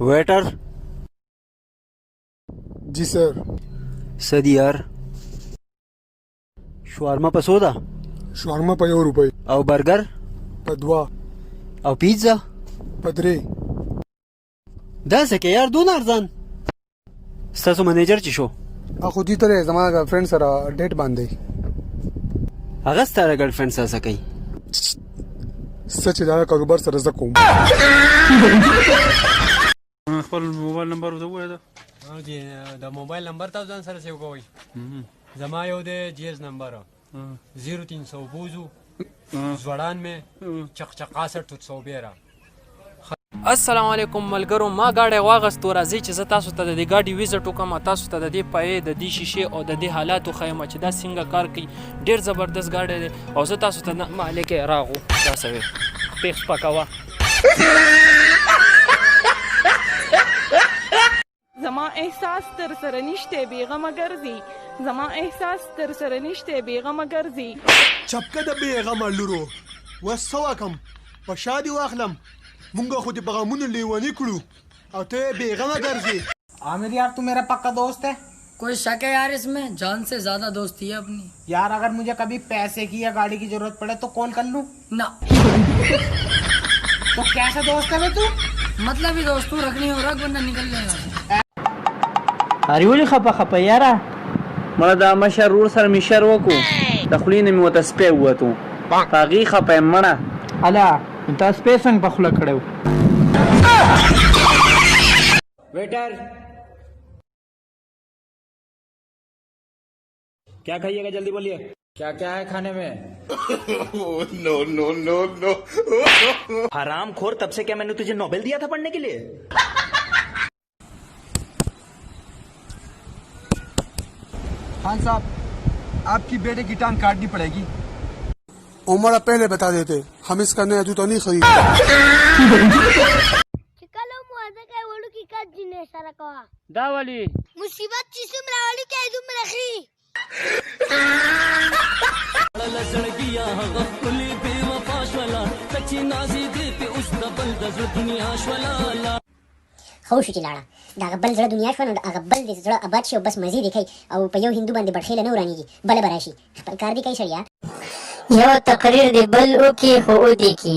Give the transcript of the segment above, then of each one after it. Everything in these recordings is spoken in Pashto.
वेटर जी सर. सदी यार शवारमा په څو ده شاورما په ₹1 او برګر په 2 او پیزا په 3. دا څه کې یار دون ارزان ستاسو منیجر چې شو اخو دې ترې زما فرند سره ډیټ باندې هغه ستاره ګرل فرند سره څه کوي سچ دا کاروبار سره زه کوم. خپل موبایل نمبر وځو دا جی د موبایل نمبر تاسو ځان سره سیو کوئ زما یو دی جیز نمبر 0312 94 66 السلام علیکم ملګرو ما گاډي واغستو راځي چې زه تاسو ته د دې گاډي ویزټ وکم تاسو ته د دې پای د دې شیشه او د دې حالاتو خیمه چې دا څنګه کار کوي ډیر زبردست گاډي دی او زه تاسو ته مالک راغو تاسو پیښ پکاوه زما احساس تر سره نشته بیغمه ګرځي زما احساس تر سره نشته بیغمه ګرځي چپکه د بیغمه لورو وسوا کم په شادي واخلم مونږ خو دې بغمونو لیونی کړو او ته بیغمه ګرځي. आमिर यार तू मेरा पक्का दोस्त है. कोई शक है यार इसमें जान से ज्यादा दोस्ती है अपनी. यार अगर मुझे कभी पैसे की या गाड़ी की जरूरत पड़े तो कॉल कर लूं ना. तो कैसा दोस्त है तू मतलब ही दोस्तू रखनी हो रख वरना निकल लेगा. اریولی خپه یاره مړه دا مشر ور سره مشر وکو د خلینې مې وته سپې وته هغې خپه مړه الا تا سپې څنګه په خوله کړو. वेटर क्या खाइएगा जल्दी बोलिए. क्या क्या है खाने में. नो नो नो नो हराम खोर तब से क्या मैंने तुझे नोबेल दिया था पढ़ने के लिए. खान साहब आपकी बेटे की टांग काटनी पड़ेगी. उमर पहले बता देते हम इसका नया जूता नहीं खरीदते. चिकलो मुआजा के वडू की का जिने सारा कवा دا ولی मुसीबत चिसम रावली के दुम रखी लड़किया गफली बेवफा शवला सच्ची नाजी दे पे उस दबल द दुनिया शवला خوش چې لاړه دا غبل زړه دنیا شو نو دا غبل دې زړه آباد شي او بس مزي دی کوي او په یو هندو باندې بټخېله نه ورانیږي بل براشي خپل کار دی کوي سړیا. یو تقریر دی بل او کې هو دی کې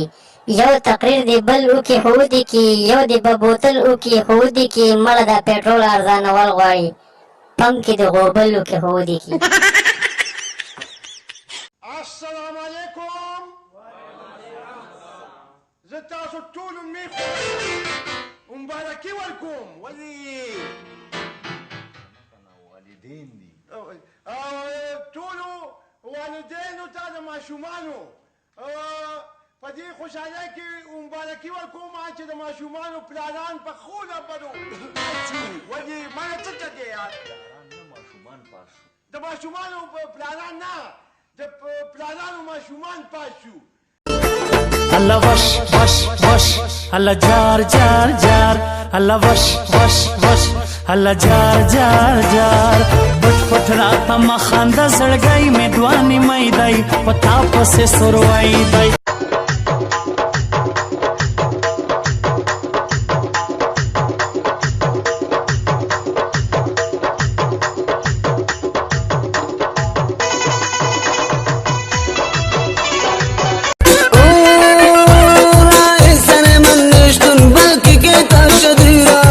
یو تقریر دی بل او کې هو دی کې یو دی په بوتل او کې هو دی کې مړه دا پېټرول ارزان ول غواړي پم کې دی غوبل او کې هو دی کې. السلام علیکم زه تاسو ټول میخو مبارکي ورکوم ولي والدین دي ټولو والدینو ته د ماشومانو په دې خوشحالۍ کې مبارکي ورکوم چې د ماشومانو پلانان په خوله بدو ولي مانه څه کوي یار د ماشومانو پلانان نه د پلانانو ماشومان پاشو. الله وش وش وش الله جار جار جار الله وش وش وش الله جار جار جار پټ پټ راته مخانده زړګی مې دوانې مې دی پتا پسې سروي دی. Tadira